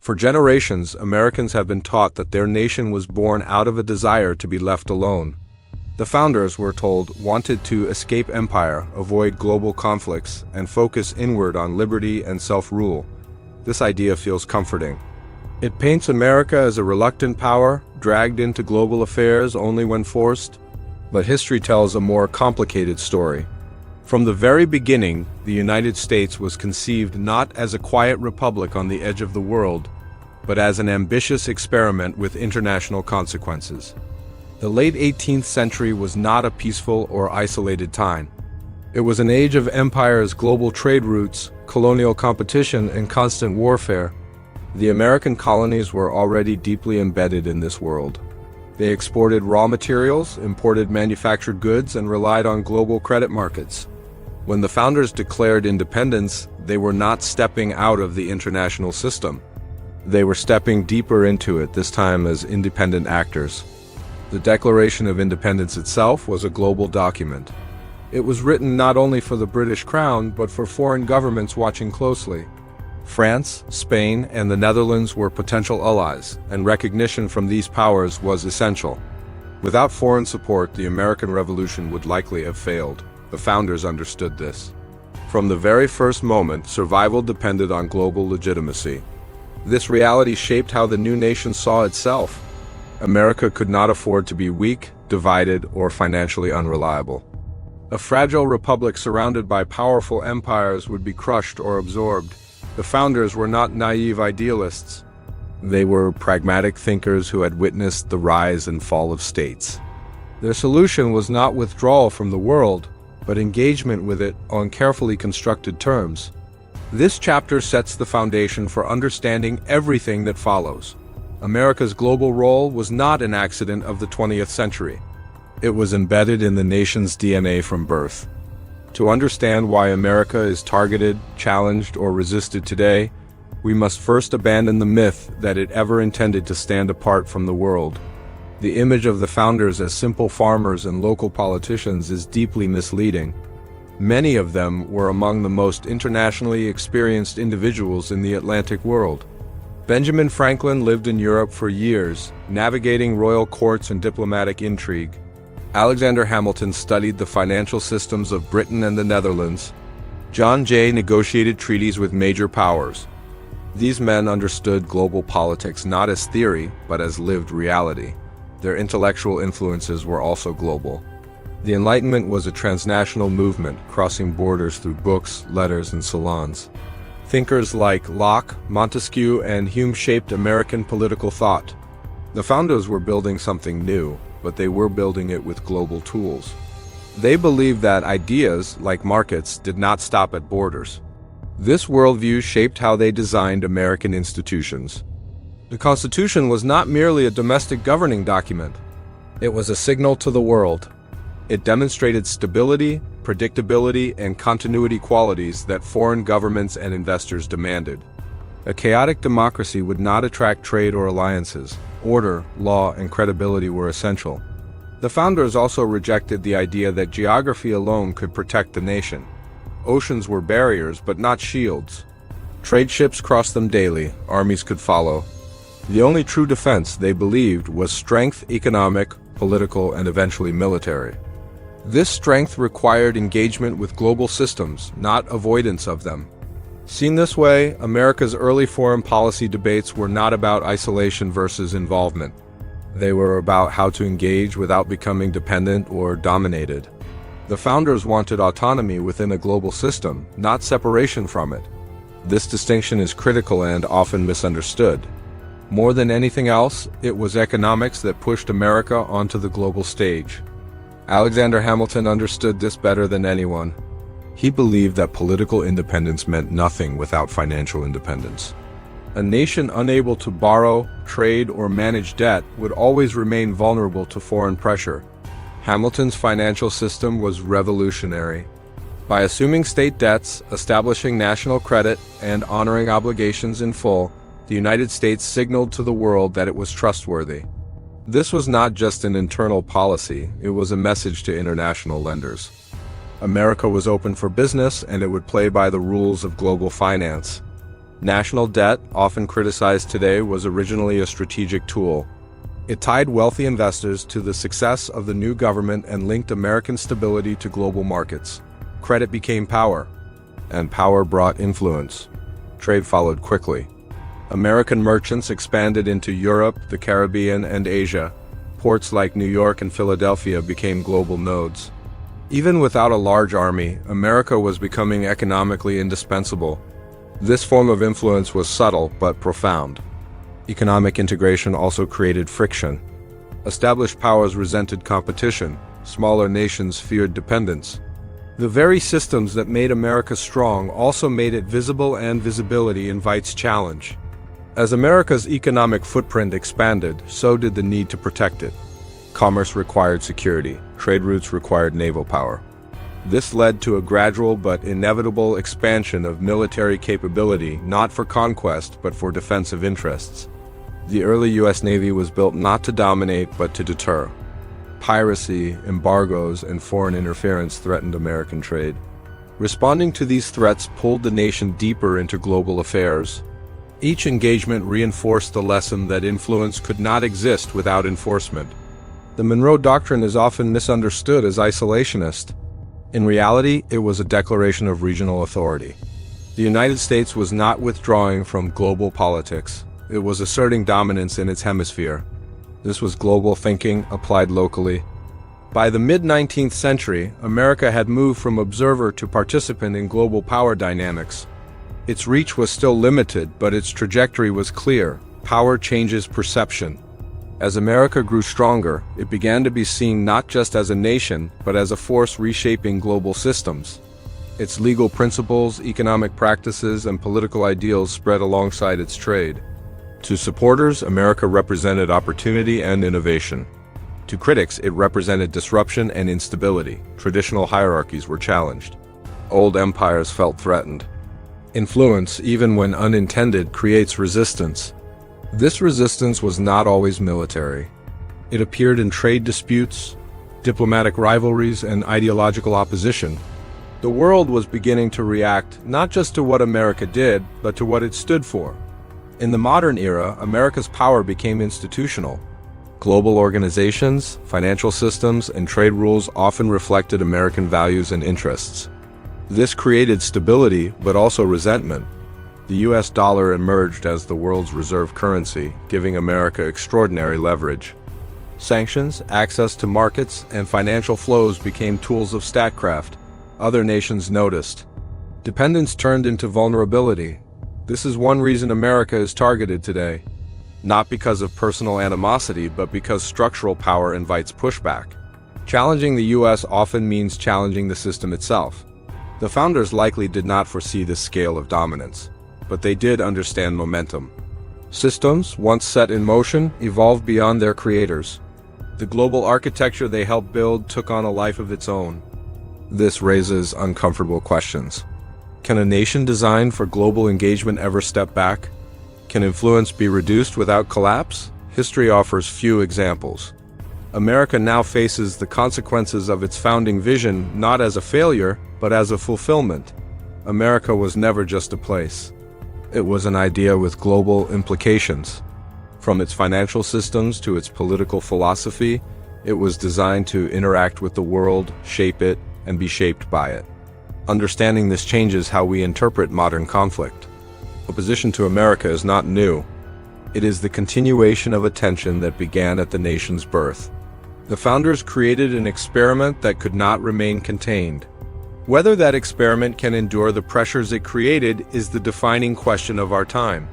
For generations, Americans have been taught that their nation was born out of a desire to be left alone. The founders, we're told, wanted to escape empire, avoid global conflicts, and focus inward on liberty and self-rule. This idea feels comforting. It paints America as a reluctant power, dragged into global affairs only when forced. But history tells a more complicated story. From the very beginning, the United States was conceived not as a quiet republic on the edge of the world, but as an ambitious experiment with international consequences. The late 18th century was not a peaceful or isolated time. It was an age of empires, global trade routes, colonial competition, and constant warfare. The American colonies were already deeply embedded in this world. They exported raw materials, imported manufactured goods, and relied on global credit markets. When the founders declared independence, they were not stepping out of the international system. They were stepping deeper into it, this time as independent actors. The Declaration of Independence itself was a global document. It was written not only for the British Crown, but for foreign governments watching closely. France, Spain, and the Netherlands were potential allies, and recognition from these powers was essential. Without foreign support, the American Revolution would likely have failed. The founders understood this. From the very first moment, survival depended on global legitimacy. This reality shaped how the new nation saw itself. America could not afford to be weak, divided, or financially unreliable. A fragile republic surrounded by powerful empires would be crushed or absorbed. The founders were not naive idealists. They were pragmatic thinkers who had witnessed the rise and fall of states. Their solution was not withdrawal from the world, but engagement with it on carefully constructed terms. This chapter sets the foundation for understanding everything that follows. America's global role was not an accident of the 20th century. It was embedded in the nation's DNA from birth. To understand why America is targeted, challenged, or resisted today, we must first abandon the myth that it ever intended to stand apart from the world. The image of the founders as simple farmers and local politicians is deeply misleading. Many of them were among the most internationally experienced individuals in the Atlantic world. Benjamin Franklin lived in Europe for years, navigating royal courts and diplomatic intrigue. Alexander Hamilton studied the financial systems of Britain and the Netherlands. John Jay negotiated treaties with major powers. These men understood global politics not as theory, but as lived reality. Their intellectual influences were also global. The Enlightenment was a transnational movement, crossing borders through books, letters, and salons. Thinkers like Locke, Montesquieu, and Hume shaped American political thought. The founders were building something new, but they were building it with global tools. They believed that ideas, like markets, did not stop at borders. This worldview shaped how they designed American institutions. The Constitution was not merely a domestic governing document. It was a signal to the world. It demonstrated stability, predictability, and continuity qualities that foreign governments and investors demanded. A chaotic democracy would not attract trade or alliances. Order, law, and credibility were essential. The founders also rejected the idea that geography alone could protect the nation. Oceans were barriers, but not shields. Trade ships crossed them daily, armies could follow. The only true defense, they believed, was strength, economic, political, and eventually military. This strength required engagement with global systems, not avoidance of them. Seen this way, America's early foreign policy debates were not about isolation versus involvement. They were about how to engage without becoming dependent or dominated. The founders wanted autonomy within a global system, not separation from it. This distinction is critical and often misunderstood. More than anything else, it was economics that pushed America onto the global stage. Alexander Hamilton understood this better than anyone. He believed that political independence meant nothing without financial independence. A nation unable to borrow, trade, or manage debt would always remain vulnerable to foreign pressure. Hamilton's financial system was revolutionary. By assuming state debts, establishing national credit, and honoring obligations in full, the United States signaled to the world that it was trustworthy. This was not just an internal policy, it was a message to international lenders. America was open for business, and it would play by the rules of global finance. National debt, often criticized today, was originally a strategic tool. It tied wealthy investors to the success of the new government and linked American stability to global markets. Credit became power, and power brought influence. Trade followed quickly. American merchants expanded into Europe, the Caribbean, and Asia. Ports like New York and Philadelphia became global nodes. Even without a large army, America was becoming economically indispensable. This form of influence was subtle but profound. Economic integration also created friction. Established powers resented competition. Smaller nations feared dependence. The very systems that made America strong also made it visible, and visibility invites challenge. As America's economic footprint expanded, so did the need to protect it. Commerce required security. Trade routes required naval power. This led to a gradual but inevitable expansion of military capability, not for conquest but for defensive interests. The early U.S. Navy was built not to dominate but to deter. Piracy, embargoes, and foreign interference threatened American trade. Responding to these threats pulled the nation deeper into global affairs. Each engagement reinforced the lesson that influence could not exist without enforcement. The Monroe Doctrine is often misunderstood as isolationist. In reality, it was a declaration of regional authority. The United States was not withdrawing from global politics. It was asserting dominance in its hemisphere. This was global thinking applied locally. By the mid-19th century, America had moved from observer to participant in global power dynamics. Its reach was still limited, but its trajectory was clear. Power changes perception. As America grew stronger, it began to be seen not just as a nation, but as a force reshaping global systems. Its legal principles, economic practices, and political ideals spread alongside its trade. To supporters, America represented opportunity and innovation. To critics, it represented disruption and instability. Traditional hierarchies were challenged. Old empires felt threatened. Influence, even when unintended, creates resistance. This resistance was not always military. It appeared in trade disputes, diplomatic rivalries, and ideological opposition. The world was beginning to react not just to what America did, but to what it stood for. In the modern era, America's power became institutional. Global organizations, financial systems, and trade rules often reflected American values and interests. This created stability, but also resentment. The U.S. dollar emerged as the world's reserve currency, giving America extraordinary leverage. Sanctions, access to markets, and financial flows became tools of statecraft. Other nations noticed. Dependence turned into vulnerability. This is one reason America is targeted today. Not because of personal animosity, but because structural power invites pushback. Challenging the U.S. often means challenging the system itself. The founders likely did not foresee this scale of dominance, but they did understand momentum. Systems, once set in motion, evolved beyond their creators. The global architecture they helped build took on a life of its own. This raises uncomfortable questions. Can a nation designed for global engagement ever step back? Can influence be reduced without collapse? History offers few examples. America now faces the consequences of its founding vision not as a failure, but as a fulfillment. America was never just a place. It was an idea with global implications. From its financial systems to its political philosophy, it was designed to interact with the world, shape it, and be shaped by it. Understanding this changes how we interpret modern conflict. Opposition to America is not new. It is the continuation of a tension that began at the nation's birth. The founders created an experiment that could not remain contained. Whether that experiment can endure the pressures it created is the defining question of our time.